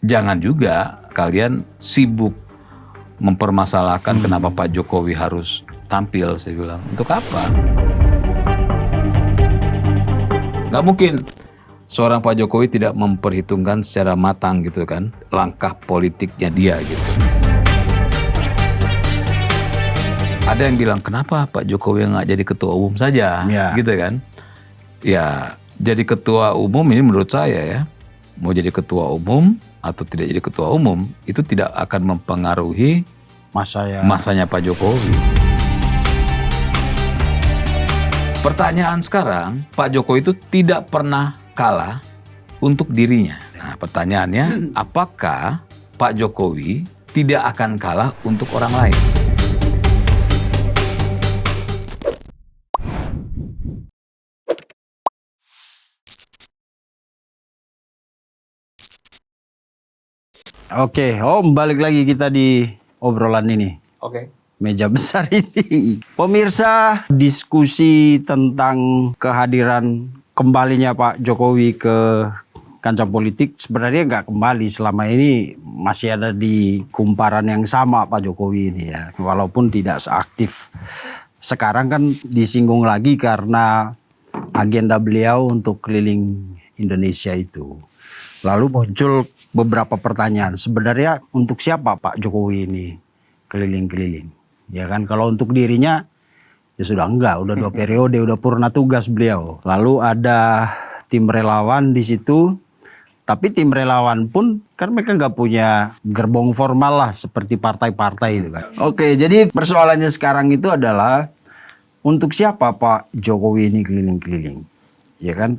Jangan juga kalian sibuk mempermasalahkan kenapa Pak Jokowi harus tampil, saya bilang. Untuk apa? Gak mungkin seorang Pak Jokowi tidak memperhitungkan secara matang gitu kan, langkah politiknya dia gitu. Ada yang bilang, kenapa Pak Jokowi nggak jadi ketua umum saja, gitu kan? Ya, jadi ketua umum ini menurut saya ya, mau jadi ketua umum atau tidak jadi ketua umum, itu tidak akan mempengaruhi masanya Pak Jokowi. Pertanyaan sekarang, Pak Jokowi itu tidak pernah kalah untuk dirinya. Nah, pertanyaannya, apakah Pak Jokowi tidak akan kalah untuk orang lain? Oke, balik lagi kita di obrolan ini. Oke. Meja besar ini. Pemirsa, diskusi tentang kehadiran kembalinya Pak Jokowi ke kancah politik sebenarnya nggak kembali, selama ini masih ada di kumparan yang sama Pak Jokowi ini ya. Walaupun tidak seaktif. Sekarang kan disinggung lagi karena agenda beliau untuk keliling Indonesia itu. Lalu muncul beberapa pertanyaan. Sebenarnya untuk siapa Pak Jokowi ini keliling-keliling? Ya kan, kalau untuk dirinya ya sudah enggak, udah 2 periode, udah purna tugas beliau. Lalu ada tim relawan di situ. Tapi tim relawan pun kan mereka nggak punya gerbong formal lah seperti partai-partai itu kan. Oke, jadi persoalannya sekarang itu adalah untuk siapa Pak Jokowi ini keliling-keliling? Ya kan,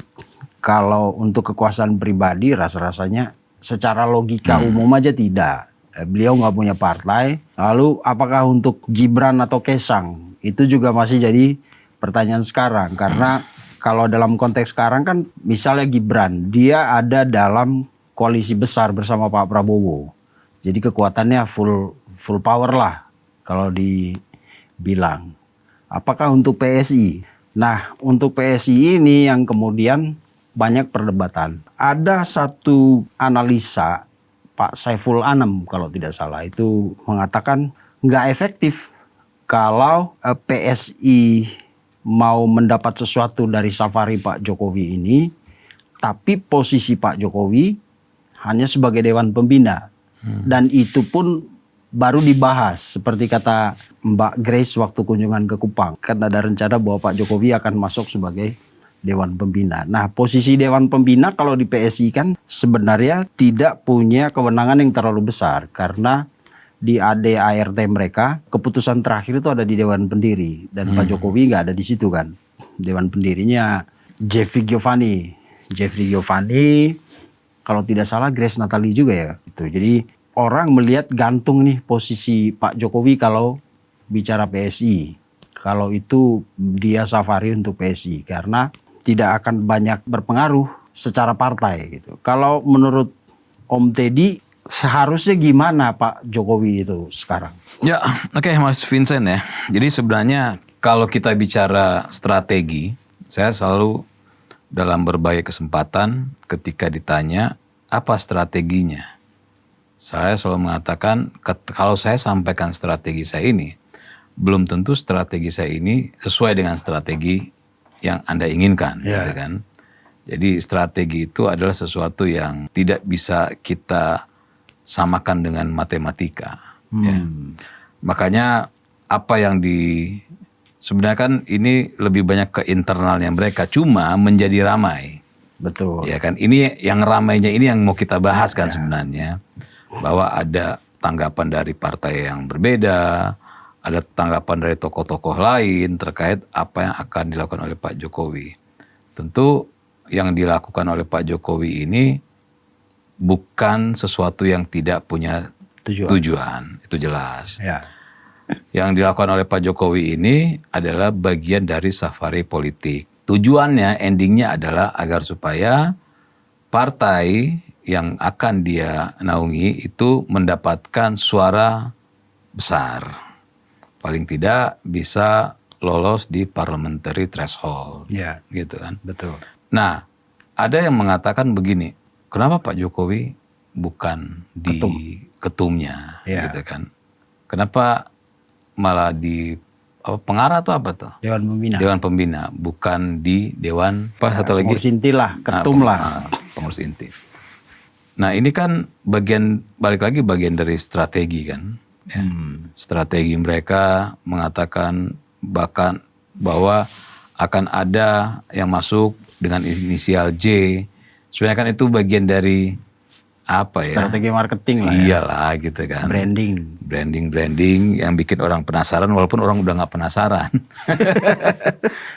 kalau untuk kekuasaan pribadi rasa-rasanya secara logika umum aja tidak. Beliau nggak punya partai. Lalu apakah untuk Gibran atau Kaesang? Itu juga masih jadi pertanyaan sekarang. Karena kalau dalam konteks sekarang kan misalnya Gibran, dia ada dalam koalisi besar bersama Pak Prabowo. Jadi kekuatannya full power lah kalau dibilang. Apakah untuk PSI? Nah, untuk PSI ini yang kemudian banyak perdebatan. Ada satu analisa Pak Saiful Anam kalau tidak salah itu mengatakan nggak efektif kalau PSI mau mendapat sesuatu dari safari Pak Jokowi ini, tapi posisi Pak Jokowi hanya sebagai Dewan Pembina. Dan itu pun baru dibahas seperti kata Mbak Grace waktu kunjungan ke Kupang. Kan ada rencana bahwa Pak Jokowi akan masuk sebagai Dewan Pembina. Nah, posisi Dewan Pembina kalau di PSI kan sebenarnya tidak punya kewenangan yang terlalu besar. Karena di AD/ART mereka, keputusan terakhir itu ada di Dewan Pendiri. Dan Pak Jokowi nggak ada di situ kan. Dewan Pendirinya Jeffrey Giovanni, kalau tidak salah Grace Natali juga ya. Jadi orang melihat gantung nih posisi Pak Jokowi kalau bicara PSI. Kalau itu dia safari untuk PSI. Karena tidak akan banyak berpengaruh secara partai gitu. Kalau menurut Om Teddy seharusnya gimana Pak Jokowi itu sekarang? Ya, oke, Mas Vincent ya. Jadi sebenarnya kalau kita bicara strategi, saya selalu dalam berbagai kesempatan ketika ditanya apa strateginya, saya selalu mengatakan kalau saya sampaikan strategi saya ini, belum tentu strategi saya ini sesuai dengan strategi yang Anda inginkan, gitu kan. Jadi strategi itu adalah sesuatu yang tidak bisa kita samakan dengan matematika. Ya. Makanya apa yang sebenarnya kan ini lebih banyak ke internalnya mereka, cuma menjadi ramai. Betul. Ya kan, ini yang ramainya ini yang mau kita bahas kan sebenarnya. Bahwa ada tanggapan dari partai yang berbeda, ada tanggapan dari tokoh-tokoh lain terkait apa yang akan dilakukan oleh Pak Jokowi. Tentu yang dilakukan oleh Pak Jokowi ini bukan sesuatu yang tidak punya tujuan. Itu jelas. Ya. Yang dilakukan oleh Pak Jokowi ini adalah bagian dari safari politik. Tujuannya, endingnya adalah agar supaya partai yang akan dia naungi itu mendapatkan suara besar. Paling tidak bisa lolos di parliamentary threshold, gitu kan. Betul. Nah, ada yang mengatakan begini, kenapa Pak Jokowi bukan di ketumnya, Ya. gitu kan? Kenapa malah di pengarah atau apa tuh? Dewan Pembina. Dewan Pembina, bukan di Dewan satu lagi? Pengurus inti lah, ketum lah. Pengurus inti. Nah ini kan balik lagi bagian dari strategi kan. Ya. Strategi mereka mengatakan bahkan bahwa akan ada yang masuk dengan inisial J. Sebenarnya kan itu bagian dari apa ya? Strategi marketing lah ya. Iyalah gitu kan. Branding yang bikin orang penasaran walaupun orang udah nggak penasaran.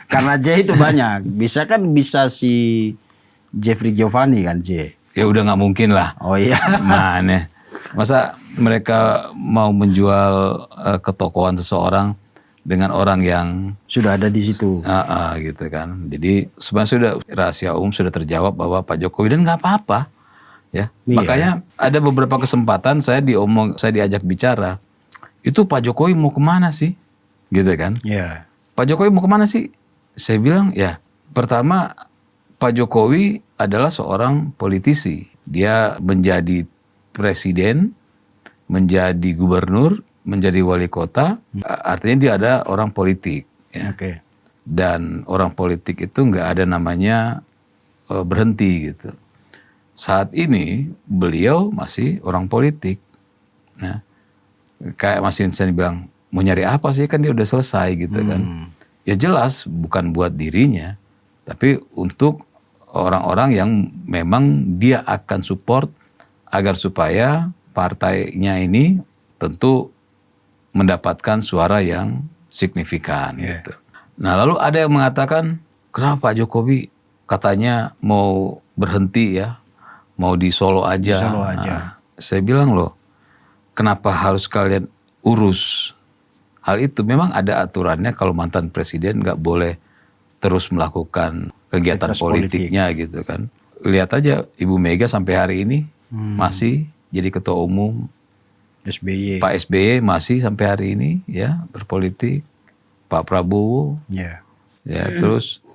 Karena J itu banyak. Bisa si Jeffrey Giovanni kan J. Ya udah nggak mungkin lah. Oh iya. Mana? Masa mereka mau menjual ketokohan seseorang dengan orang yang sudah ada di situ. Gitu kan. Jadi sebenarnya sudah rahasia umum sudah terjawab bahwa Pak Jokowi dan nggak apa-apa. Ya, Iya. Makanya ada beberapa kesempatan saya diajak bicara. Itu Pak Jokowi mau kemana sih? Gitu kan. Iya. Pak Jokowi mau kemana sih? Saya bilang ya pertama Pak Jokowi adalah seorang politisi. Dia menjadi presiden, menjadi gubernur, menjadi wali kota. Artinya dia ada orang politik. Ya. Oke. Dan orang politik itu nggak ada namanya berhenti gitu. Saat ini beliau masih orang politik. Nah, kayak Mas Vincent bilang, mau nyari apa sih kan dia udah selesai gitu kan. Ya jelas bukan buat dirinya, tapi untuk orang-orang yang memang dia akan support agar supaya partainya ini tentu mendapatkan suara yang signifikan gitu. Nah lalu ada yang mengatakan, kenapa Pak Jokowi katanya mau berhenti ya, mau di Solo aja. Nah, saya bilang loh, kenapa harus kalian urus hal itu? Memang ada aturannya kalau mantan presiden nggak boleh terus melakukan kegiatan politiknya gitu kan. Lihat aja Ibu Mega sampai hari ini masih jadi ketua umum. SBY. Pak SBY masih sampai hari ini ya berpolitik. Pak Prabowo. Ya terus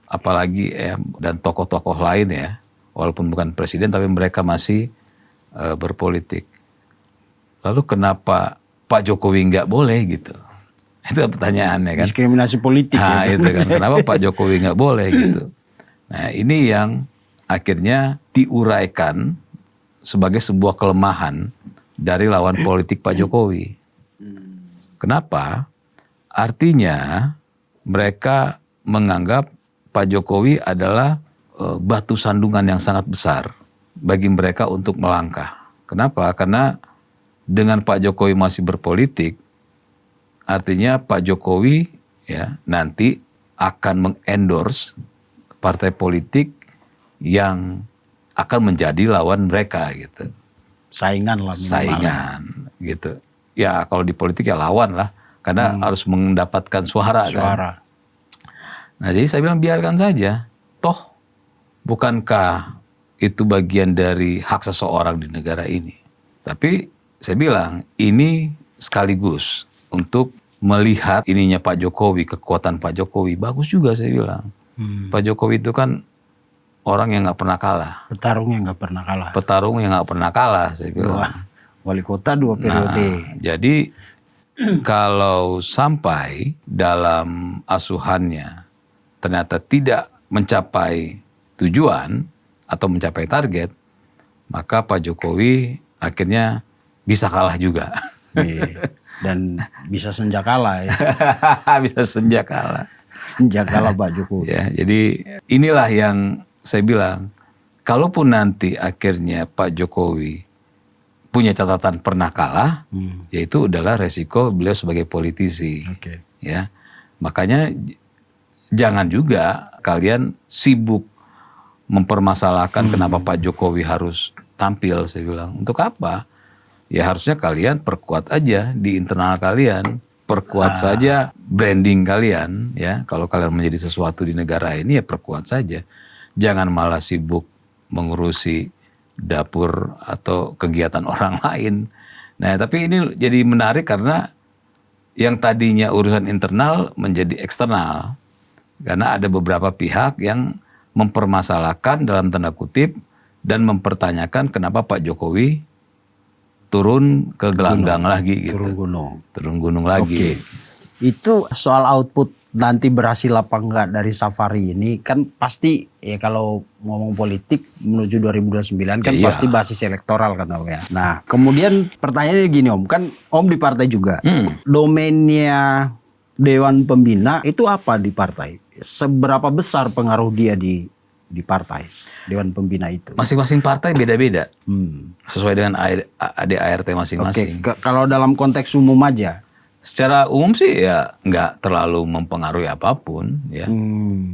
apalagi dan tokoh-tokoh lain ya. Walaupun bukan presiden tapi mereka masih berpolitik. Lalu kenapa Pak Jokowi nggak boleh gitu? Itu pertanyaannya kan. Diskriminasi politik. Nah itu kan. Kenapa Pak Jokowi nggak boleh gitu? Nah ini yang akhirnya diuraikan sebagai sebuah kelemahan dari lawan politik Pak Jokowi. Kenapa? Artinya mereka menganggap Pak Jokowi adalah batu sandungan yang sangat besar bagi mereka untuk melangkah. Kenapa? Karena dengan Pak Jokowi masih berpolitik, artinya Pak Jokowi ya nanti akan mengendorse partai politik yang akan menjadi lawan mereka gitu. Saingan lah. Saingan gitu. Ya kalau di politik ya lawan lah, karena harus mendapatkan suara. Kan. Nah jadi saya bilang biarkan saja. Toh bukankah itu bagian dari hak seseorang di negara ini. Tapi saya bilang ini sekaligus untuk melihat ininya Pak Jokowi, kekuatan Pak Jokowi. Bagus juga saya bilang. Pak Jokowi itu kan orang yang nggak pernah kalah. Petarung yang nggak pernah kalah. Petarung yang nggak pernah kalah saya bilang. Wali kota 2 periode. Jadi kalau sampai dalam asuhannya ternyata tidak mencapai tujuan atau mencapai target, maka Pak Jokowi akhirnya bisa kalah juga. Dan bisa senja kalah ya. Bisa senja kalah. Senja kalah Pak Jokowi. Ya, jadi inilah yang saya bilang, kalaupun nanti akhirnya Pak Jokowi punya catatan pernah kalah, yaitu adalah resiko beliau sebagai politisi. Ya, makanya jangan juga kalian sibuk mempermasalahkan kenapa Pak Jokowi harus tampil. Saya bilang, untuk apa? Ya harusnya kalian perkuat aja di internal kalian, perkuat saja branding kalian. Ya, kalau kalian menjadi sesuatu di negara ini ya perkuat saja. Jangan malah sibuk mengurusi dapur atau kegiatan orang lain. Nah, tapi ini jadi menarik karena yang tadinya urusan internal menjadi eksternal. Karena ada beberapa pihak yang mempermasalahkan dalam tanda kutip dan mempertanyakan kenapa Pak Jokowi turun ke gelanggang lagi gitu. Turun gunung lagi. Oke. Itu soal output nanti berhasil apa enggak dari safari ini kan pasti ya kalau ngomong politik menuju 2029 kan Iya. pasti basis elektoral kan Om ya. Nah kemudian pertanyaannya gini Om, kan Om di partai juga. Domainnya Dewan Pembina itu apa di partai? Seberapa besar pengaruh dia di partai Dewan Pembina itu? Masing-masing partai beda-beda. Sesuai dengan ADART masing-masing. Oke, kalau dalam konteks umum aja. Secara umum sih ya nggak terlalu mempengaruhi apapun ya.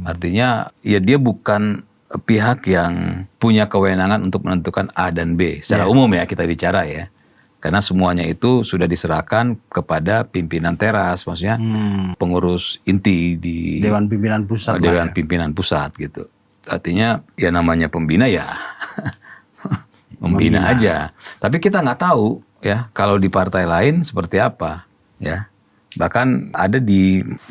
Artinya ya dia bukan pihak yang punya kewenangan untuk menentukan A dan B. Secara umum ya kita bicara ya. Karena semuanya itu sudah diserahkan kepada pimpinan teras, maksudnya pengurus inti di Dewan Pimpinan Pusat. Dewan Pimpinan Pusat gitu. Artinya ya namanya pembina ya membina aja. Tapi kita nggak tahu ya kalau di partai lain seperti apa ya. Bahkan ada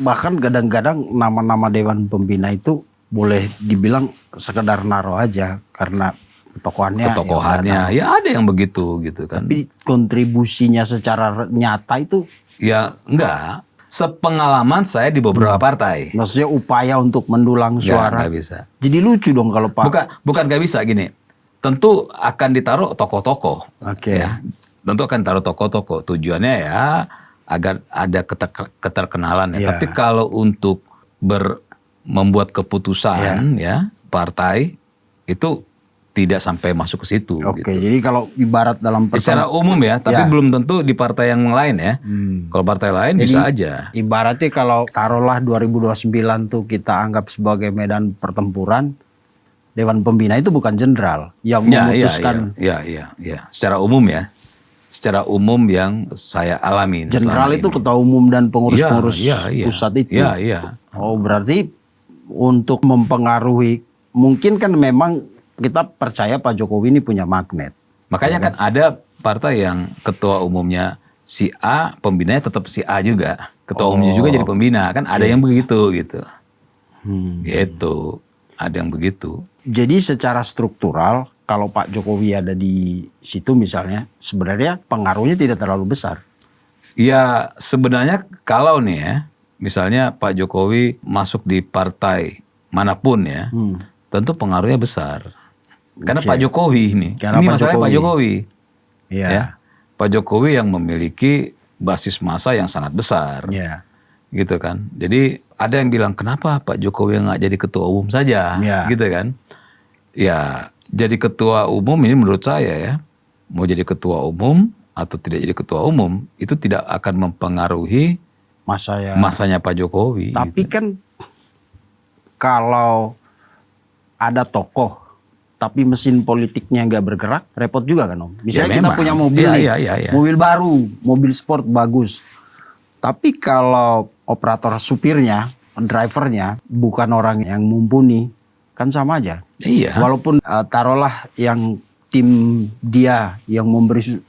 Bahkan kadang-kadang nama-nama Dewan Pembina itu boleh dibilang sekedar naro aja karena ketokohannya ya ada yang begitu gitu kan. Tapi kontribusinya secara nyata itu Ya enggak. Sepengalaman saya di beberapa partai. maksudnya upaya untuk mendulang suara. Nggak bisa. Jadi lucu dong kalau Pak. Bukan nggak bisa gini. Tentu akan ditaruh tokoh-tokoh. Oke. Ya. Tentu akan taruh tokoh-tokoh. Tujuannya ya agar ada keterkenalan ya. Iya. Tapi kalau untuk membuat keputusan ya partai itu tidak sampai masuk ke situ. Oke, gitu. jadi kalau ibarat dalam Secara umum ya, tapi belum tentu di partai yang lain ya. Kalau partai lain bisa aja. Ibaratnya kalau taruhlah 2029 tuh kita anggap sebagai medan pertempuran, Dewan Pembina itu bukan jenderal yang memutuskan. Iya. Secara umum ya. Secara umum yang saya alamin. Jenderal itu ketua umum dan pengurus-pengurus pusat itu. Iya. Oh, berarti untuk mempengaruhi, mungkin kan memang kita percaya Pak Jokowi ini punya magnet. Makanya kan ada partai yang ketua umumnya si A, pembinanya tetap si A juga. Ketua umumnya juga jadi pembina. Kan ada yang begitu gitu. Gitu. Ada yang begitu. Jadi secara struktural kalau Pak Jokowi ada di situ misalnya sebenarnya pengaruhnya tidak terlalu besar. Ya sebenarnya kalau nih ya, misalnya Pak Jokowi masuk di partai manapun ya, tentu pengaruhnya besar. Karena Pak Jokowi ini masalahnya Pak Jokowi. Iya. Ya. Pak Jokowi yang memiliki basis massa yang sangat besar. Iya. Gitu kan. Jadi ada yang bilang kenapa Pak Jokowi nggak jadi ketua umum saja, gitu kan. Ya jadi ketua umum ini menurut saya ya, mau jadi ketua umum atau tidak jadi ketua umum itu tidak akan mempengaruhi masanya Pak Jokowi. Tapi gitu. kan kalau ada tokoh tapi mesin politiknya nggak bergerak, repot juga kan Om. Misalnya kita punya mobil mobil baru, mobil sport bagus. Tapi kalau operator supirnya, drivernya bukan orang yang mumpuni, kan sama aja. Iya. Walaupun taruhlah yang tim dia yang memberi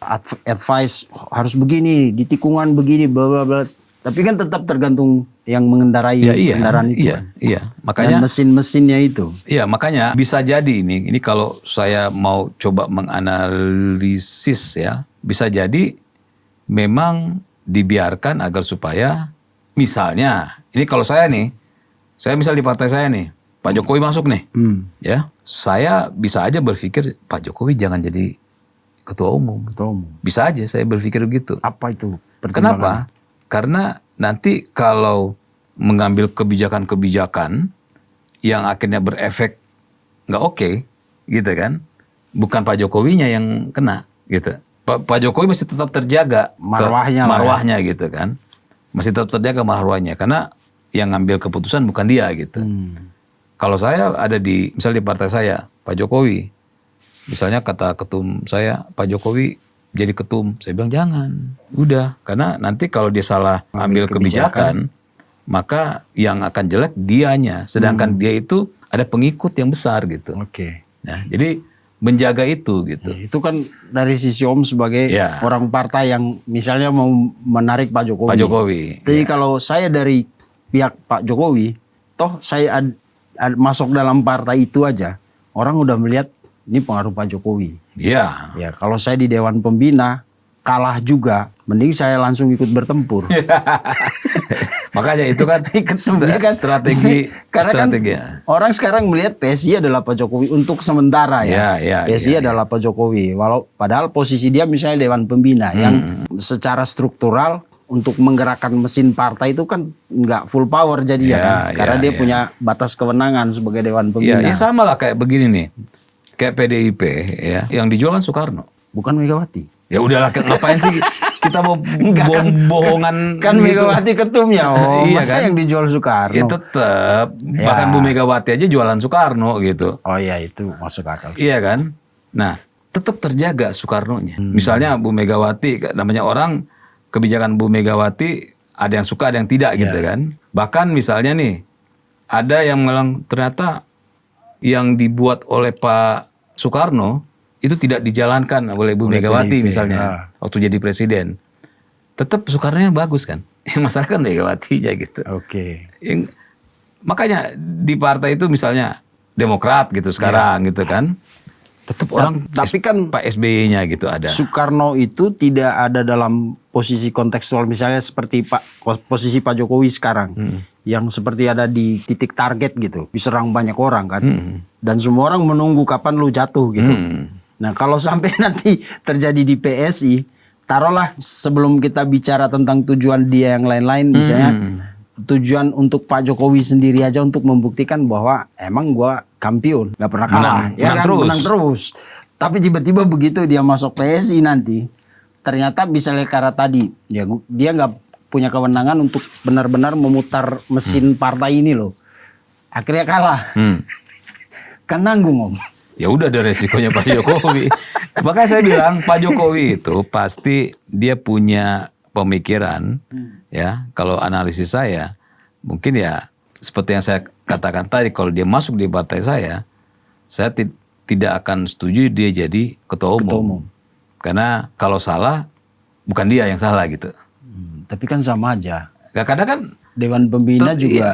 advice harus begini, di tikungan begini, bla bla bla. Tapi kan tetap tergantung yang mengendarai kendaraan itu. Iya. Makanya dan mesin-mesinnya itu. Iya, makanya bisa jadi ini kalau saya mau coba menganalisis ya, bisa jadi memang dibiarkan agar supaya misalnya ini kalau saya misal di partai saya nih, Pak Jokowi masuk nih. Ya, saya bisa aja berpikir Pak Jokowi jangan jadi ketua umum. Bisa aja saya berpikir begitu. Apa itu? Kenapa? Karena nanti kalau mengambil kebijakan-kebijakan yang akhirnya berefek nggak oke, gitu kan? Bukan Pak Jokowinya yang kena, gitu. Pak Jokowi masih tetap terjaga marwahnya gitu kan? Masih tetap terjaga marwahnya karena yang ngambil keputusan bukan dia gitu. Kalau saya ada misalnya di partai saya, Pak Jokowi, misalnya kata ketum saya, Pak Jokowi jadi ketum, saya bilang jangan, udah, karena nanti kalau dia salah ambil kebijakan, maka yang akan jelek dianya, sedangkan dia itu ada pengikut yang besar gitu. Oke. Nah, jadi menjaga itu gitu. Itu kan dari sisi Om sebagai orang partai yang misalnya mau menarik Pak Jokowi. Jadi kalau saya dari pihak Pak Jokowi, toh saya masuk dalam partai itu aja, orang udah melihat ini pengaruh Pak Jokowi. Iya. Ya kalau saya di Dewan Pembina kalah juga, mending saya langsung ikut bertempur. Makanya itu kan Ketumnya kan strategi karena strategi. kan orang sekarang melihat PSI adalah Pak Jokowi untuk sementara ya. PSI adalah Pak Jokowi. Padahal posisi dia misalnya Dewan Pembina yang secara struktural untuk menggerakkan mesin partai itu kan nggak full power jadi kan? Karena dia punya batas kewenangan sebagai Dewan Pembina. Ya sama lah kayak begini nih. Kayak PDIP ya, yang dijual kan Soekarno. Bukan Megawati. Ya udahlah, ngapain sih kita mau bohongan Kan gitu. Megawati ketumnya. Oh, Iya masa kan? yang dijual Soekarno? Ya tetap, bahkan Bu Megawati aja jualan Soekarno gitu. Oh iya, itu masuk akal. Iya kan? Nah, tetap terjaga Soekarnonya. Misalnya Bu Megawati, namanya orang, kebijakan Bu Megawati ada yang suka, ada yang tidak gitu kan. Bahkan misalnya nih, ada yang bilang ternyata yang dibuat oleh Pak Soekarno itu tidak dijalankan oleh Bu Megawati PDIP, misalnya waktu jadi presiden. Tetap Soekarno-nya bagus kan. Yang masalah kan Megawatinya gitu. Oke. Makanya di partai itu misalnya Demokrat gitu sekarang gitu kan. Tetap orang Tapi kan Pak SBY-nya gitu ada. Soekarno itu tidak ada dalam posisi kontekstual misalnya seperti posisi Pak Jokowi sekarang yang seperti ada di titik target gitu, diserang banyak orang kan, dan semua orang menunggu kapan lu jatuh gitu. Nah kalau sampai nanti terjadi di PSI, taruhlah sebelum kita bicara tentang tujuan dia yang lain-lain, misalnya tujuan untuk Pak Jokowi sendiri aja untuk membuktikan bahwa emang gua kampiun, nggak pernah kalah, menang terus. Tapi tiba-tiba begitu dia masuk PSI nanti, ternyata misalnya karena tadi, ya dia nggak punya kewenangan untuk benar-benar memutar mesin partai ini loh. Akhirnya kalah, kan nanggung om. Ya udah ada resikonya Pak Jokowi. Makanya saya bilang Pak Jokowi itu pasti dia punya pemikiran, ya. Kalau analisis saya, mungkin ya seperti yang saya katakan tadi, kalau dia masuk di partai saya tidak akan setuju dia jadi ketua umum. Karena kalau salah, bukan dia yang salah gitu. Tapi kan sama aja. Karena kan Dewan Pembina juga. Iya.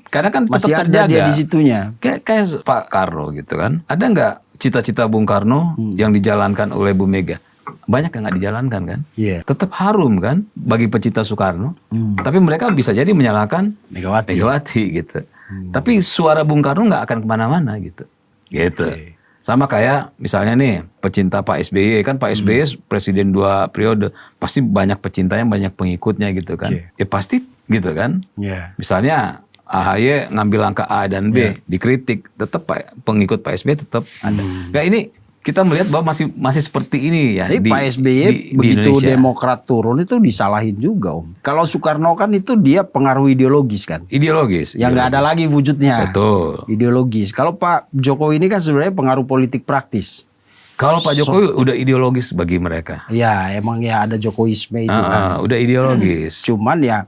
Karena kan tetap masih ada terjaga. dia di situnya. Kayak Pak Karno gitu kan. Ada nggak cita-cita Bung Karno yang dijalankan oleh Bu Mega? Banyak yang nggak dijalankan kan. Iya. Tetap harum kan bagi pecinta Soekarno. Tapi mereka bisa jadi menyalahkan Megawati gitu. Tapi suara Bung Karno nggak akan kemana-mana gitu. Gitu. Sama kayak misalnya nih pecinta Pak SBY kan, Pak SBY presiden 2 periode, pasti banyak pecintanya, banyak pengikutnya gitu kan. Ya pasti gitu kan. Misalnya AHY ngambil langkah A dan B, dikritik, tetap pengikut Pak SBY tetap ada. Nah ini kita melihat bahwa masih seperti ini ya. Jadi Pak SBY begitu Demokrat turun itu disalahin juga om. Kalau Soekarno kan itu dia pengaruh ideologis kan. Ideologis. Yang nggak ada lagi wujudnya. Betul. Ideologis. Kalau Pak Jokowi ini kan sebenarnya pengaruh politik praktis. Kalau Pak Jokowi udah ideologis bagi mereka. Ya emang ya ada Jokowisme itu kan. Udah ideologis. Cuman ya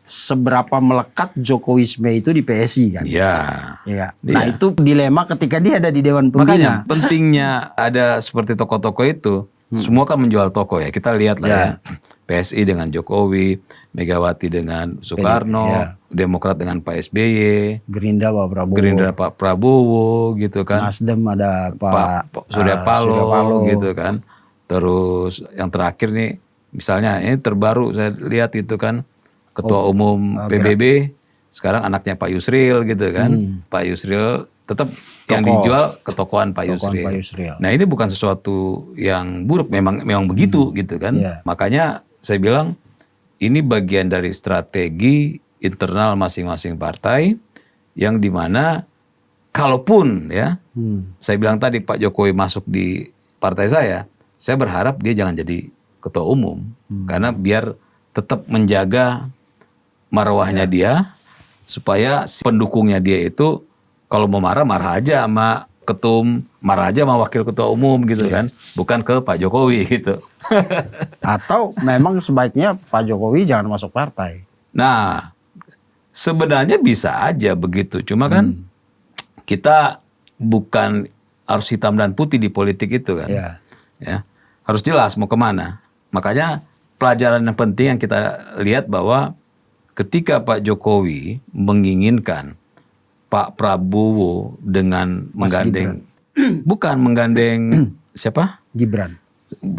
seberapa melekat Jokowisme itu di PSI kan. Iya. Nah itu dilema ketika dia ada di Dewan Pembina. Makanya pentingnya ada seperti tokoh-tokoh itu. Semua kan menjual tokoh ya. Kita lihat lah ya. PSI dengan Jokowi, Megawati dengan Soekarno, Demokrat dengan Pak SBY, Gerindra Pak Prabowo. Gerindra Pak Prabowo gitu kan. Nasdem ada Pak Surya Paloh gitu kan. Terus yang terakhir nih misalnya ini terbaru saya lihat itu kan Ketua Umum PBB sekarang anaknya Pak Yusril gitu kan. Pak Yusril tetap yang dijual ketokohan Pak Yusril. Nah ini bukan sesuatu yang buruk, memang begitu gitu kan. Makanya saya bilang ini bagian dari strategi internal masing-masing partai yang dimana kalaupun ya saya bilang tadi Pak Jokowi masuk di partai saya berharap dia jangan jadi ketua umum karena biar tetap menjaga marwahnya dia supaya pendukungnya dia itu kalau mau marah aja sama ketum, marah aja sama wakil ketua umum gitu kan, bukan ke Pak Jokowi gitu. Atau memang sebaiknya Pak Jokowi jangan masuk partai. Nah, sebenarnya bisa aja begitu, cuma kan kita bukan harus hitam dan putih di politik itu kan, ya harus jelas mau kemana. Makanya pelajaran yang penting yang kita lihat bahwa ketika Pak Jokowi menginginkan Pak Prabowo dengan menggandeng Bukan menggandeng siapa? Gibran,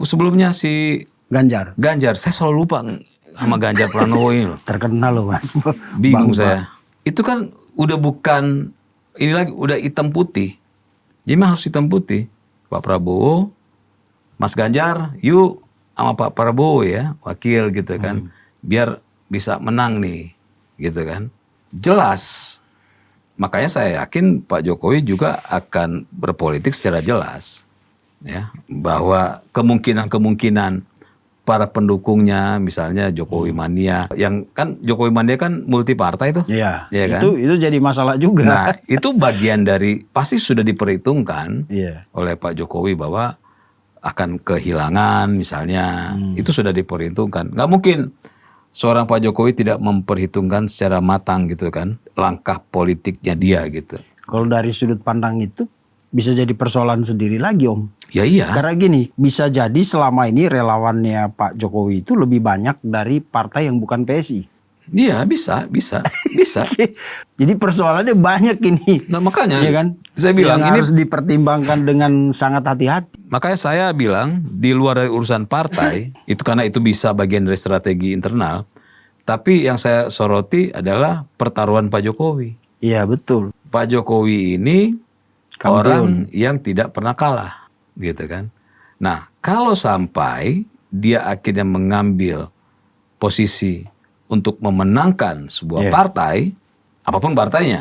Sebelumnya si Ganjar. Ganjar. Saya selalu lupa sama Ganjar Pranowo ini loh. Terkenal loh Mas. Bingung Bang, saya. Itu kan udah bukan, ini lagi udah hitam putih. Jadi memang harus hitam putih. Pak Prabowo, Mas Ganjar, yuk sama Pak Prabowo ya, wakil gitu kan. Biar bisa menang nih, gitu kan. Jelas. Makanya saya yakin Pak Jokowi juga akan berpolitik secara jelas. Ya, bahwa kemungkinan para pendukungnya, misalnya Jokowi Mania, yang kan Jokowi Mania kan multi partai tuh. Iya, Iya kan? itu jadi masalah juga. Nah, itu bagian dari, pasti sudah diperhitungkan Iya. oleh Pak Jokowi bahwa akan kehilangan misalnya. Itu sudah diperhitungkan. Nggak mungkin seorang Pak Jokowi tidak memperhitungkan secara matang gitu kan, langkah politiknya dia gitu. Kalau dari sudut pandang itu bisa jadi persoalan sendiri lagi Om. Ya iya. Karena gini, bisa jadi selama ini relawannya Pak Jokowi itu lebih banyak dari partai yang bukan PSI. Iya bisa. Jadi persoalannya banyak ini. Nah makanya Iya kan? saya bilang yang ini, harus dipertimbangkan dengan sangat hati-hati. makanya saya bilang di luar dari urusan partai, itu karena itu bisa bagian dari strategi internal. Tapi yang saya soroti adalah pertaruhan Pak Jokowi. Iya betul. Pak Jokowi ini Kampiun. orang yang tidak pernah kalah, gitu kan. Nah, kalau sampai dia akhirnya mengambil posisi untuk memenangkan sebuah partai, apapun partainya.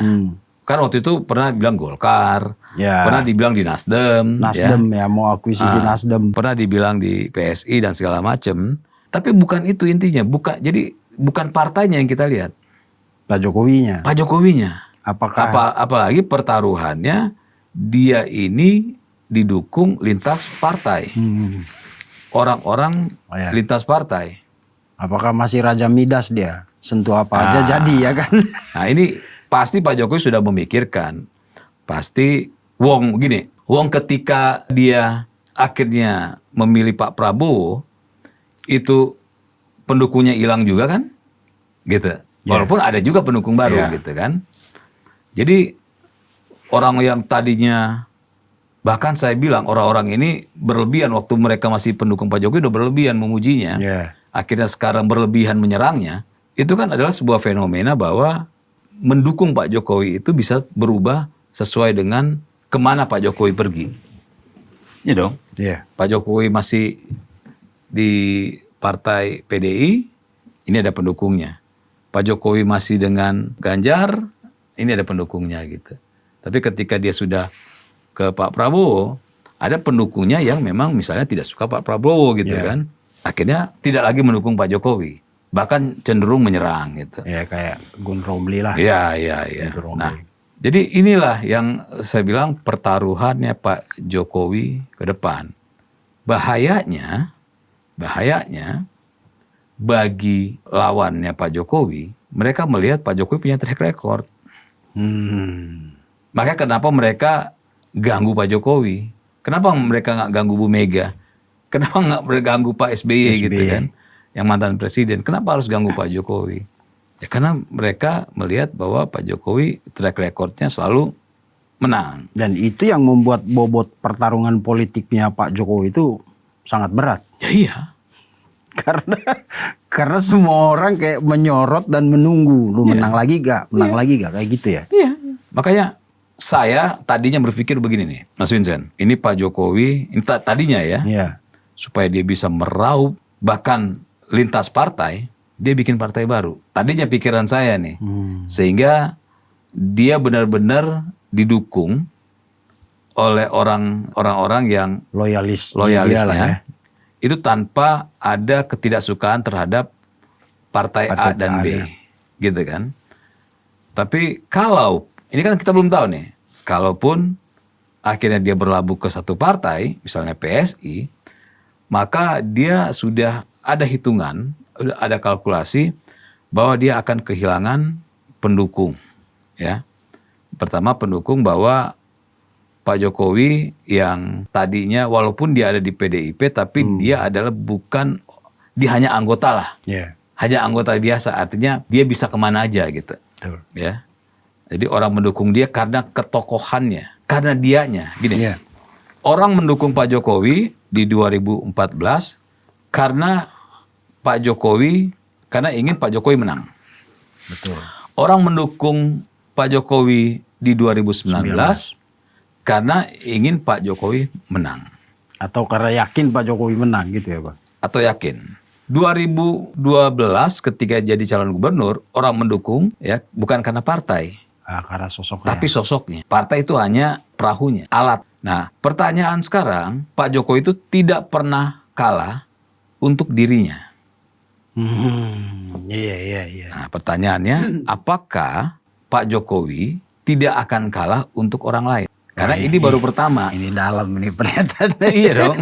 Kan waktu itu pernah bilang Golkar, Ya. pernah dibilang di Nasdem, Nasdem ya, mau akuisisi Nasdem. pernah dibilang di PSI dan segala macam. Tapi bukan itu intinya, jadi bukan partainya yang kita lihat, Pak Jokowinya. Pak Jokowinya. Apakah Apalagi pertaruhannya dia ini didukung lintas partai, orang-orang Oh, ya. lintas partai. apakah masih Raja Midas dia? Sentuh apa aja jadi ya kan? Nah ini pasti Pak Jokowi sudah memikirkan. Pasti Wong ketika dia akhirnya memilih Pak Prabowo, itu pendukungnya hilang juga kan? Gitu. Walaupun ada juga pendukung baru gitu kan. Jadi orang yang tadinya, bahkan saya bilang orang-orang ini berlebihan waktu mereka masih pendukung Pak Jokowi udah berlebihan memujinya. Iya. Akhirnya sekarang berlebihan menyerangnya. Itu kan adalah sebuah fenomena bahwa mendukung Pak Jokowi itu bisa berubah sesuai dengan kemana Pak Jokowi pergi. Ya dong. Iya. Pak Jokowi masih di partai PDI, ini ada pendukungnya. Pak Jokowi masih dengan Ganjar, ini ada pendukungnya gitu. Tapi ketika dia sudah ke Pak Prabowo, ada pendukungnya yang memang misalnya tidak suka Pak Prabowo gitu kan. Akhirnya tidak lagi mendukung Pak Jokowi. Bahkan cenderung menyerang gitu. Ya kayak Gun Romli lah. Iya. Gun Romli. Nah, jadi inilah yang saya bilang pertaruhannya Pak Jokowi ke depan. Bahayanya bagi lawannya Pak Jokowi, mereka melihat Pak Jokowi punya track record. Makanya kenapa mereka ganggu Pak Jokowi? Kenapa mereka nggak ganggu Bu Mega? Kenapa nggak ganggu Pak SBY gitu kan? Yang mantan presiden. Kenapa harus ganggu Pak Jokowi? Ya karena mereka melihat bahwa Pak Jokowi track recordnya selalu menang. Dan itu yang membuat bobot pertarungan politiknya Pak Jokowi itu sangat berat. Ya iya. Karena semua orang kayak menyorot dan menunggu. Lu menang lagi gak? Menang lagi gak? Kayak gitu ya. Iya. Makanya saya tadinya berpikir begini nih, Mas Vincent. Ini Pak Jokowi, ini tadinya ya, Iya. supaya dia bisa meraup bahkan lintas partai, dia bikin partai baru. Tadinya pikiran saya nih, sehingga dia benar-benar didukung oleh orang-orang yang loyalisnya, itu tanpa ada ketidaksukaan terhadap partai A dan B, gitu kan. Tapi kalau, ini kan kita belum tahu nih, kalaupun akhirnya dia berlabuh ke satu partai, misalnya PSI, maka dia sudah ada hitungan, ada kalkulasi bahwa dia akan kehilangan pendukung, ya. Pertama pendukung bahwa Pak Jokowi yang tadinya walaupun dia ada di PDIP, tapi dia adalah dia hanya anggota lah, hanya anggota biasa, artinya dia bisa kemana aja gitu, Betul. ya. Jadi orang mendukung dia karena ketokohannya, karena dianya. Gini, Iya. orang mendukung Pak Jokowi di 2014 karena Pak Jokowi, karena ingin Pak Jokowi menang. Betul. Orang mendukung Pak Jokowi di 2019 karena ingin Pak Jokowi menang. Atau karena yakin Pak Jokowi menang gitu ya Pak? Atau yakin. 2012 ketika jadi calon gubernur, orang mendukung ya bukan karena partai, Karena sosoknya. tapi sosoknya. Partai itu hanya perahunya, alat. Nah, pertanyaan sekarang, Pak Jokowi itu tidak pernah kalah untuk dirinya. Iya. Nah, pertanyaannya, apakah Pak Jokowi tidak akan kalah untuk orang lain? Karena ini baru pertama. Ini dalam ini pernyataannya. Iya dong.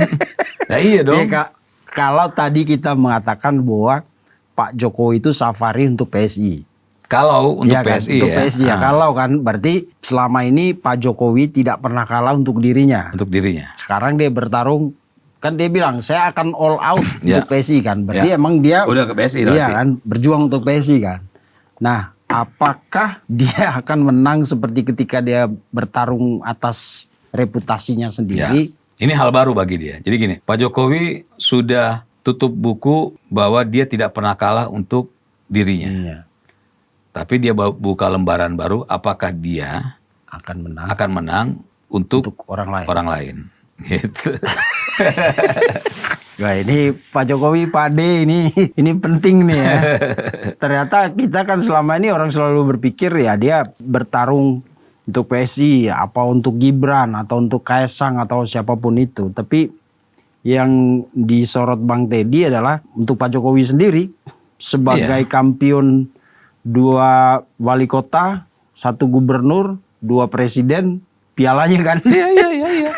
Nah, iya dong. Iya, Kak. Kalau tadi kita mengatakan bahwa Pak Jokowi itu safari untuk PSI. Kalau untuk Iya kan? PSI Untuk ya. PSI ya. Kalau kan berarti selama ini Pak Jokowi tidak pernah kalah untuk dirinya. Untuk dirinya. Sekarang dia bertarung, kan dia bilang saya akan all out Ya. untuk PSI kan. Berarti Ya. emang dia Udah ke PSI Iya berarti. kan, berjuang untuk PSI kan. Nah, apakah dia akan menang seperti ketika dia bertarung atas reputasinya Ya. sendiri? Ini hal baru bagi dia. Jadi gini, Pak Jokowi sudah tutup buku bahwa dia tidak pernah kalah untuk dirinya. Iya, Tapi dia buka lembaran baru, apakah dia akan menang akan menang untuk orang lain. orang lain. Gitu. Wah, ini Pak Jokowi pade ini penting nih ya. Ternyata kita kan selama ini orang selalu berpikir ya dia bertarung untuk PSI, apa untuk Gibran atau untuk Kaesang atau siapapun itu. Tapi yang disorot Bang Teddy adalah untuk Pak Jokowi sendiri sebagai kampiun 2 wali kota, 1 gubernur, 2 presiden, pialanya kan. Iya.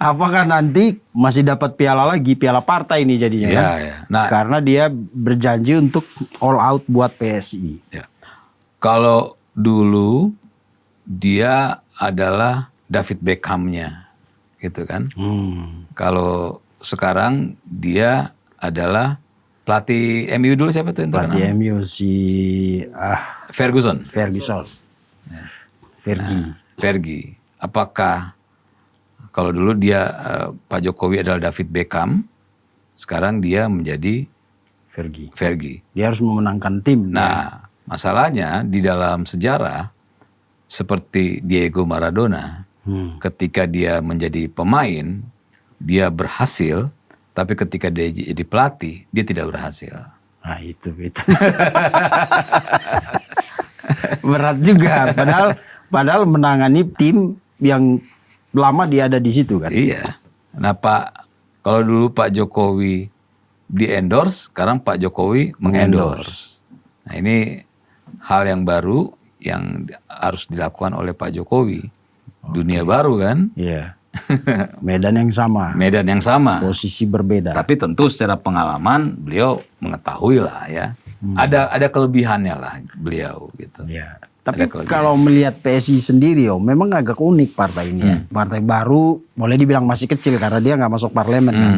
Apakah nanti masih dapat piala lagi, piala partai ini jadinya Iya, kan? iya. Nah, Karena dia berjanji untuk all out buat PSI. ya. Kalau dulu dia adalah David Beckham-nya, gitu kan. Kalau sekarang dia adalah pelatih MU dulu siapa tuh yang terkenal? Pelatih MU si Ferguson. Ferguson. Fergie. Apakah kalau dulu dia Pak Jokowi adalah David Beckham, sekarang dia menjadi Fergie. Dia harus memenangkan tim. Nah, masalahnya di dalam sejarah seperti Diego Maradona, ketika dia menjadi pemain, dia berhasil, tapi ketika dia jadi pelatih, dia tidak berhasil. Nah itu. Berat juga. Padahal menangani tim yang lama dia ada di situ kan. Iya. Nah kalau dulu Pak Jokowi di-endorse, sekarang Pak Jokowi mengendorse. Nah ini hal yang baru yang harus dilakukan oleh Pak Jokowi. Dunia baru kan? Iya. Medan yang sama. Medan yang sama. Posisi berbeda. Tapi tentu secara pengalaman beliau mengetahui lah ya. Ada kelebihannya lah beliau gitu. Ya. Tapi Ada kelebihan. kalau melihat PSI sendiri memang agak unik partai ini ya. Partai baru boleh dibilang masih kecil karena dia nggak masuk parlemen kan.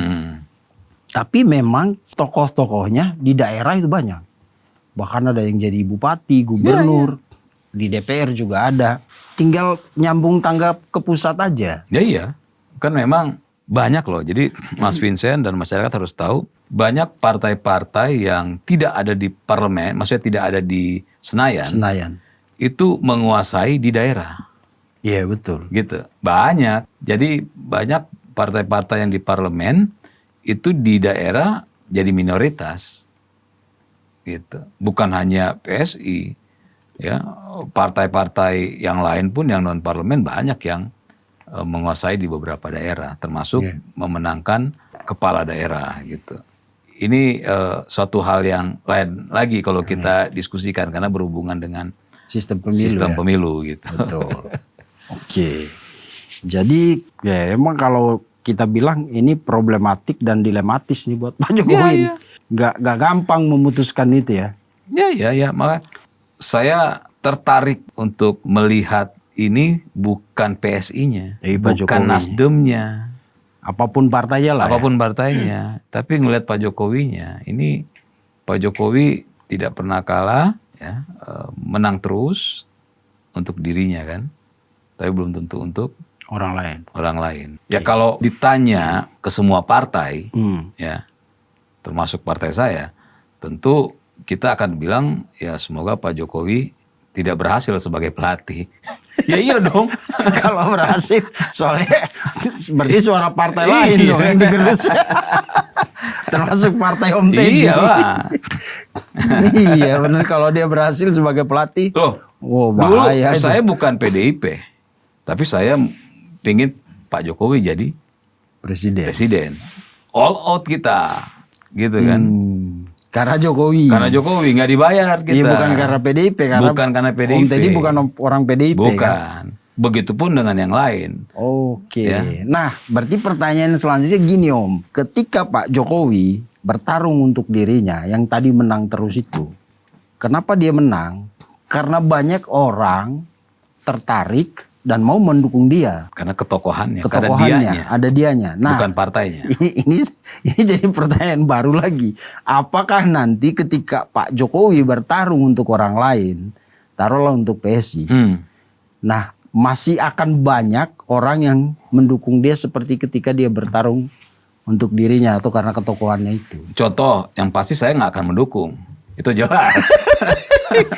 Tapi memang tokoh-tokohnya di daerah itu banyak. Bahkan ada yang jadi bupati, gubernur, di DPR juga ada. Tinggal nyambung tangga ke pusat aja. Ya iya, kan memang banyak loh. Jadi Mas Vincent dan masyarakat harus tahu banyak partai-partai yang tidak ada di parlemen, maksudnya tidak ada di Senayan. Itu menguasai di daerah. Iya betul. Gitu. Banyak. Jadi banyak partai-partai yang di parlemen itu di daerah jadi minoritas. Gitu. Bukan hanya PSI, ya, partai-partai yang lain pun yang non parlemen banyak yang menguasai di beberapa daerah, termasuk memenangkan kepala daerah gitu. Ini suatu hal yang lain lagi kalau kita diskusikan karena berhubungan dengan Sistem pemilu gitu. Betul. Oke. Jadi ya emang kalau kita bilang ini problematik dan dilematis nih buat Pak Jokowi. Gak gampang memutuskan itu ya. Ya. Maka saya tertarik untuk melihat ini bukan PSI-nya, Pak bukan Jokowi. Nasdemnya, Apapun partainya lah. apapun partainya, tapi ngelihat Pak Jokowinya. Ini Pak Jokowi tidak pernah kalah, menang terus untuk dirinya kan, tapi belum tentu untuk Orang lain. Ya kalau ditanya ke semua partai, Hmm. ya termasuk partai saya, tentu kita akan bilang ya semoga Pak Jokowi tidak berhasil sebagai pelatih. Ya iya dong. Kalau berhasil, soalnya berarti suara partai lain Iya. dong yang digerus. Termasuk partai Om Teddy. Iya Pak. Iya benar, kalau dia berhasil sebagai pelatih. Loh, Wow, dulu bahaya itu. saya bukan PDIP, tapi saya pingin Pak Jokowi jadi presiden. All out kita, gitu kan. Karena Jokowi. Karena Jokowi nggak dibayar kita. Iya, bukan karena PDIP. Bukan karena PDIP. Om Teddy bukan orang PDIP. Kan? Bukan. Begitupun dengan yang lain. Oke. Ya. Nah, berarti pertanyaan selanjutnya gini Om. Ketika Pak Jokowi bertarung untuk dirinya, yang tadi menang terus itu. Kenapa dia menang? Karena banyak orang tertarik dan mau mendukung dia. Karena ketokohannya, Ketokohannya, ada dianya. Nah, bukan partainya. ini jadi pertanyaan baru lagi. Apakah nanti ketika Pak Jokowi bertarung untuk orang lain, taruhlah untuk PSI. Nah, masih akan banyak orang yang mendukung dia seperti ketika dia bertarung untuk dirinya atau karena ketokohannya itu. Contoh, yang pasti saya nggak akan mendukung. Itu jelas.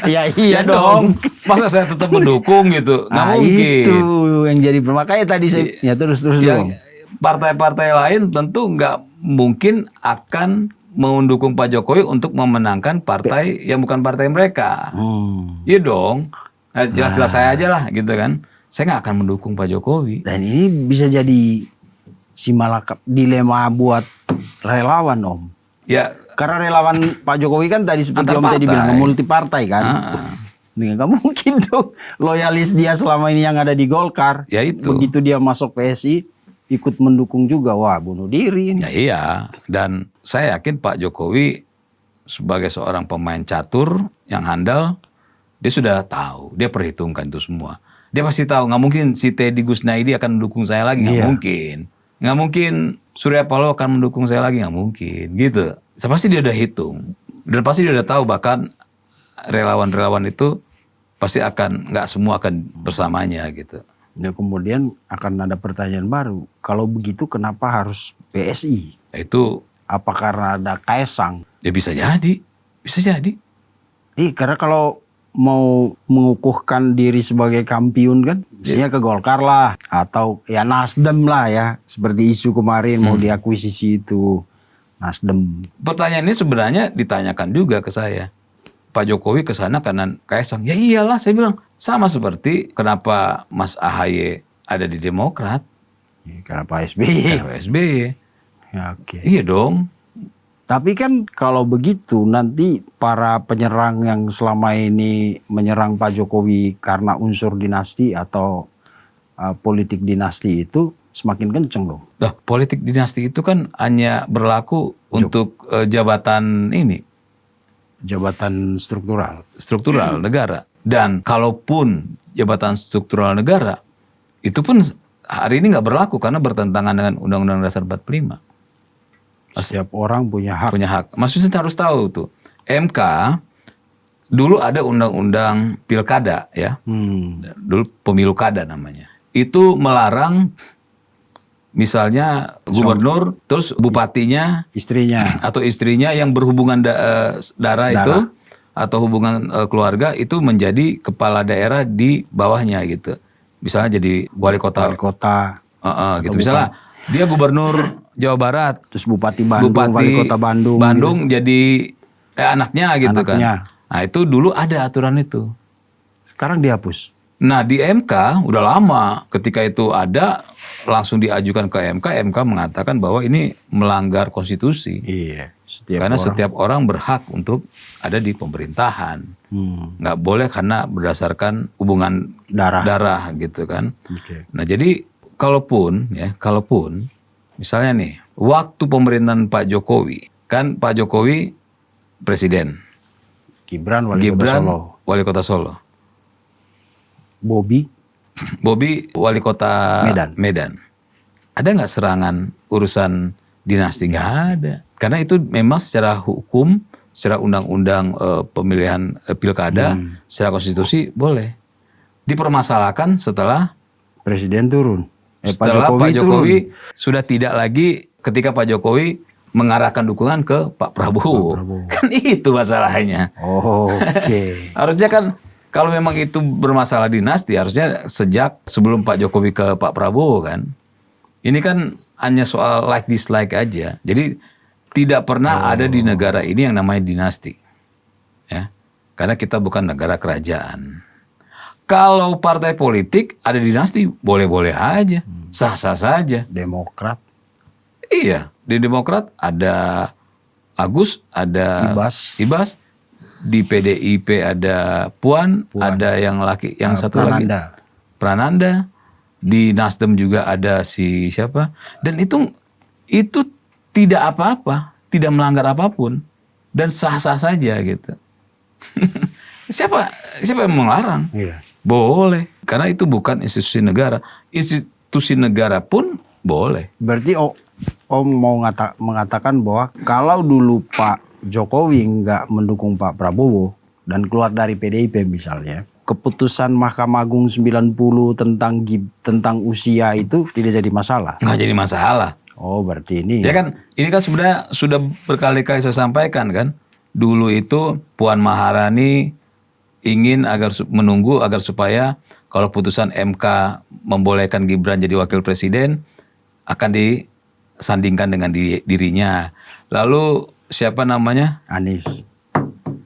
Ya Ya iya dong. Masa saya tetap mendukung gitu? Nggak mungkin. Itu yang jadi makanya tadi saya ya terus dong. Partai-partai lain tentu nggak mungkin akan mendukung Pak Jokowi untuk memenangkan partai yang bukan partai mereka. Iya dong. Nah, jelas-jelas saya aja lah gitu kan. Saya nggak akan mendukung Pak Jokowi. Dan ini bisa jadi dilema buat relawan Om. Ya Karena relawan Pak Jokowi kan tadi seperti Antar Om tadi partai. bilang multipartai kan. Nggak mungkin dong loyalis dia selama ini yang ada di Golkar. Ya itu. Begitu dia masuk PSI ikut mendukung juga. Wah bunuh diri. Ya iya, dan saya yakin Pak Jokowi sebagai seorang pemain catur yang handal, dia sudah tahu, dia perhitungkan itu semua. Dia pasti tahu, nggak mungkin si Teddy Gusnaidi akan mendukung saya lagi, nggak mungkin. Nggak mungkin Surya Paloh akan mendukung saya lagi, nggak mungkin, gitu. Saya pasti dia udah hitung, dan pasti dia udah tahu bahkan relawan-relawan itu pasti nggak semua akan bersamanya gitu. Ya kemudian akan ada pertanyaan baru. Kalau begitu kenapa harus PSI? Itu Apa karena ada Kaesang? ya bisa jadi. Karena kalau mau mengukuhkan diri sebagai kampiun kan, misalnya ke Golkar lah, atau ya Nasdem lah ya, seperti isu kemarin mau diakuisisi itu Nasdem. Pertanyaan ini sebenarnya ditanyakan juga ke saya. Pak Jokowi ke sana karena Kaesang. Ya iyalah, saya bilang sama seperti kenapa Mas AHY ada di Demokrat, Ya, karena Pak SBY. Pak SBY. Ya, oke. Iya dong. Tapi kan kalau begitu nanti para penyerang yang selama ini menyerang Pak Jokowi karena unsur dinasti atau politik dinasti itu semakin kenceng dong. Nah, politik dinasti itu kan hanya berlaku untuk jabatan ini, Jabatan struktural. negara. Dan kalaupun jabatan struktural negara, itu pun hari ini nggak berlaku karena bertentangan dengan Undang-Undang Dasar 45. Setiap orang punya hak. Punya hak. Maksudnya kita harus tahu tuh. MK dulu ada undang-undang pilkada ya. Dulu pemilu kada namanya. Itu melarang misalnya gubernur terus bupatinya Istrinya. atau istrinya yang berhubungan darah itu atau hubungan keluarga itu menjadi kepala daerah di bawahnya gitu. Misalnya jadi wali kota. Gitu. Misalnya dia gubernur Jawa Barat, Terus Bupati Bandung, Wali Kota Bandung. jadi anaknya gitu Anaknya. kan. Nah itu dulu ada aturan itu. Sekarang dihapus. Nah di MK udah lama ketika itu ada langsung diajukan ke MK. MK mengatakan bahwa ini melanggar konstitusi. Iya. Karena setiap orang berhak untuk ada di pemerintahan. Nggak boleh karena berdasarkan hubungan darah gitu kan. Oke. Nah jadi kalaupun misalnya nih waktu pemerintahan Pak Jokowi kan Pak Jokowi presiden, Gibran Wali Kota Solo. Bobi Wali Kota Medan. Ada nggak serangan urusan dinasti? Nggak ada. Karena itu memang secara hukum, secara undang-undang pemilihan pilkada, secara konstitusi boleh. Dipermasalahkan setelah Presiden turun. Setelah Jokowi Pak Jokowi sudah tidak lagi ketika Pak Jokowi mengarahkan dukungan ke Pak Prabowo. Kan itu masalahnya. Oke. Harusnya kan kalau memang itu bermasalah dinasti harusnya sejak sebelum Pak Jokowi ke Pak Prabowo kan. Ini kan hanya soal like dislike aja. Jadi tidak pernah ada di negara ini yang namanya dinasti. Ya. Karena kita bukan negara kerajaan. Kalau partai politik ada dinasti boleh-boleh aja. Sah-sah saja. Demokrat. Iya, di Demokrat ada Agus, ada Ibas. Di PDIP ada Puan. Ada yang satu lagi Prananda. Di Nasdem juga ada si siapa? Dan itu tidak apa-apa, tidak melanggar apapun dan sah-sah saja gitu. Siapa yang melarang? Iya. Boleh, karena itu bukan institusi negara. Institusi negara pun boleh. Berarti Om mau mengatakan bahwa kalau dulu Pak Jokowi nggak mendukung Pak Prabowo dan keluar dari PDIP misalnya, keputusan Mahkamah Agung 90 tentang usia itu tidak jadi masalah. Nggak jadi masalah. Oh, berarti ini. Ya kan, ini kan sebenarnya sudah berkali-kali saya sampaikan kan. Dulu itu Puan Maharani ingin menunggu agar supaya kalau putusan MK membolehkan Gibran jadi wakil presiden akan disandingkan dengan dirinya. Lalu siapa namanya? Anies.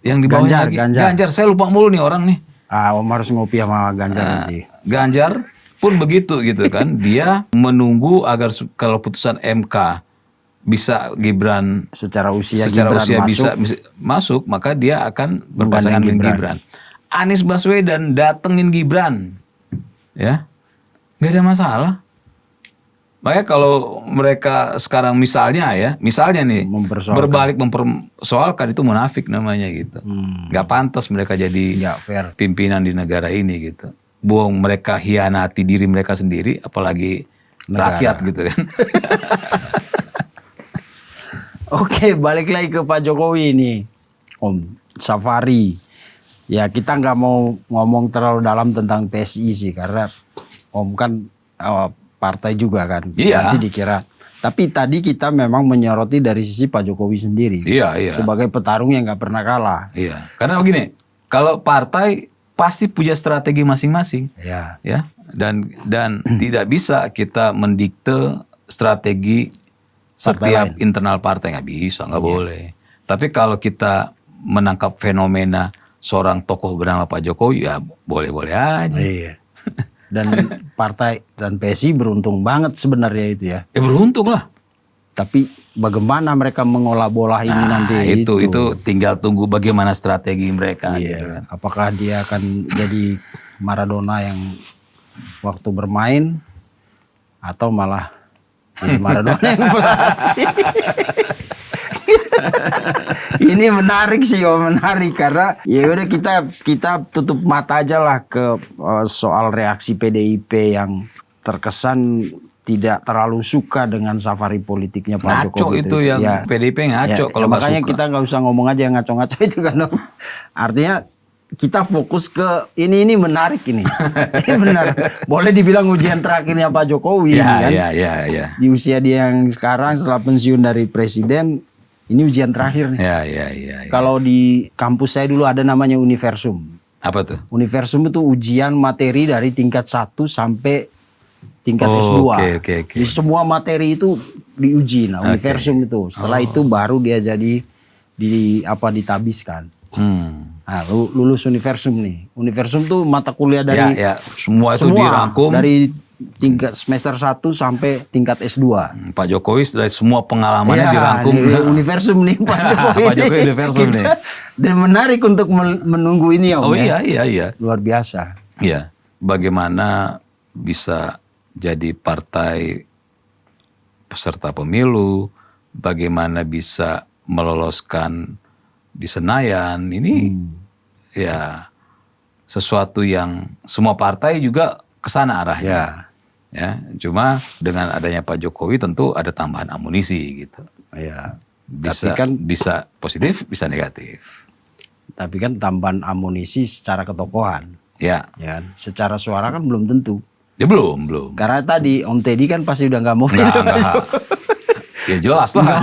Yang di bawahnya lagi. Ganjar. Saya lupa mulu nih orang nih. Om harus ngopi sama Ganjar nanti. Ganjar pun begitu gitu kan. Dia menunggu agar kalau putusan MK bisa Gibran secara usia bisa masuk, maka dia akan berpasangan dengan Gibran. Anies Baswedan datengin Gibran, ya, nggak ada masalah. Makanya kalau mereka sekarang misalnya nih berbalik mempersoalkan itu munafik namanya gitu. Nggak pantas mereka jadi pimpinan di negara ini gitu. Buang mereka hianati diri mereka sendiri, apalagi rakyat gitu kan. Oke, balik lagi ke Pak Jokowi ini, Om Safari. Ya kita nggak mau ngomong terlalu dalam tentang PSI sih, karena Om kan partai juga kan. Iya. Nanti dikira. Tapi tadi kita memang menyoroti dari sisi Pak Jokowi sendiri. Iya. Sebagai petarung yang nggak pernah kalah. Iya. Karena begini, kalau partai pasti punya strategi masing-masing. Iya. Ya. Dan tidak bisa kita mendikte strategi setiap internal partai, nggak bisa, nggak boleh. Tapi kalau kita menangkap fenomena seorang tokoh bernama Pak Jokowi, ya boleh-boleh aja. Iya. Dan partai dan PSI beruntung banget sebenarnya itu ya. Ya beruntung lah. Tapi bagaimana mereka mengolah bola ini nanti? Itu tinggal tunggu bagaimana strategi mereka. Iya. Gitu kan. Apakah dia akan jadi Maradona yang waktu bermain atau malah jadi Maradona yang berlatih? Ini menarik sih, menarik karena ya udah kita tutup mata aja lah ke soal reaksi PDIP yang terkesan tidak terlalu suka dengan safari politiknya Pak Jokowi. Ngaco itu yang ya, PDIP ngaco kalau makanya suka. Kita nggak usah ngomong aja yang ngaco-ngaco itu kan. Artinya kita fokus ke ini menarik ini. Ini benar. Boleh dibilang ujian terakhirnya Pak Jokowi kan. Iya. Di usia dia yang sekarang setelah pensiun dari presiden, ini ujian terakhir nih. Iya. Kalau di kampus saya dulu ada namanya Universum. Apa tuh? Universum itu ujian materi dari tingkat 1 sampai tingkat S2. Okay. Di semua materi itu diuji. Nah, Universum itu. Setelah itu baru dia jadi ditabiskan. Nah, lulus Universum nih. Universum tuh mata kuliah dari semua itu dirangkum dari tingkat semester 1 sampai tingkat S2. Pak Jokowi dari semua pengalamannya dirangkum Universum nih Pak Jokowi. Pak Jokowi Universum nih. Dan menarik untuk menunggu ini ya Om. Iya. Luar biasa. Iya. Bagaimana bisa jadi partai peserta pemilu, bagaimana bisa meloloskan di Senayan, ini ya sesuatu yang semua partai juga kesana arahnya. Ya, cuma dengan adanya Pak Jokowi tentu ada tambahan amunisi gitu. Ya. Bisa positif, bisa negatif. Tapi kan tambahan amunisi secara ketokohan. Ya. Ya, secara suara kan belum tentu. Ya belum. Karena tadi Om Teddy kan pasti udah nggak mau Nggak. Ya jelas lah.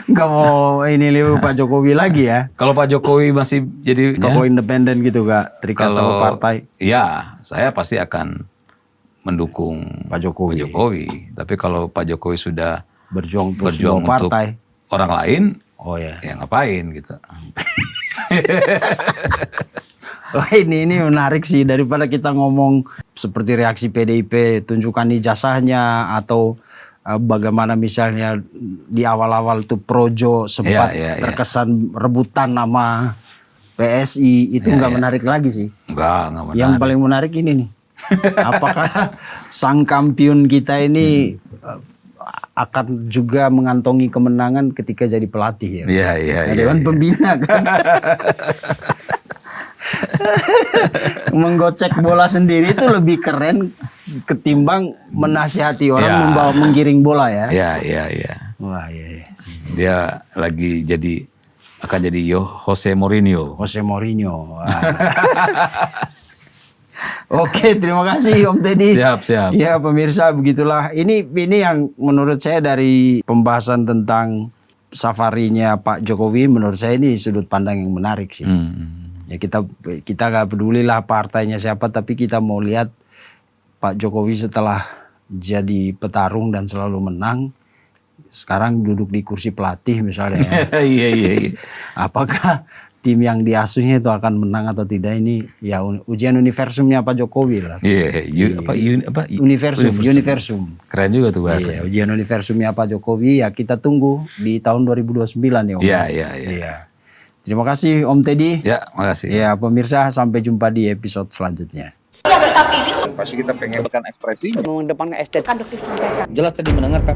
nggak mau ini Pak Jokowi lagi ya. Kalau Pak Jokowi masih jadi Tokoh independen gitu gak terikat sama partai. Ya, saya pasti akan mendukung Pak Jokowi. Tapi kalau Pak Jokowi sudah Berjuang untuk untuk partai. orang lain, Oh ya. ya ngapain gitu. Wah ini menarik sih, daripada kita ngomong seperti reaksi PDIP, tunjukkan ijazahnya atau bagaimana misalnya di awal-awal tuh Projo sempat terkesan rebutan nama PSI, itu nggak menarik lagi sih. Nggak menarik. Yang paling menarik ini nih, apakah sang kampiun kita ini akan juga mengantongi kemenangan ketika jadi pelatih ya? Iya. Dewan pembina kan. Menggocek bola sendiri itu lebih keren ketimbang menasihati orang menggiring bola ya. Iya. Wah iya. Dia lagi akan jadi Jose Mourinho. Wah. Oke, terima kasih Om Teddy. Siap. Ya pemirsa, begitulah. Ini yang menurut saya dari pembahasan tentang safarinya Pak Jokowi, menurut saya ini sudut pandang yang menarik sih. Ya kita gak peduli lah partainya siapa, tapi kita mau lihat Pak Jokowi setelah jadi petarung dan selalu menang, sekarang duduk di kursi pelatih misalnya. Iya. Apakah tim yang diasuhnya itu akan menang atau tidak, ini ya ujian universumnya Pak Jokowi lah. Universum. Keren juga tuh bahasa. Iya, ujian universumnya Pak Jokowi ya, kita tunggu di tahun 2029 ya Om. Iya. Terima kasih Om Teddy. Ya, makasih. Ya pemirsa, sampai jumpa di episode selanjutnya. Pasti kita pengen ekspresinya. mengedepankan estetika. Jelas tadi mendengarkan.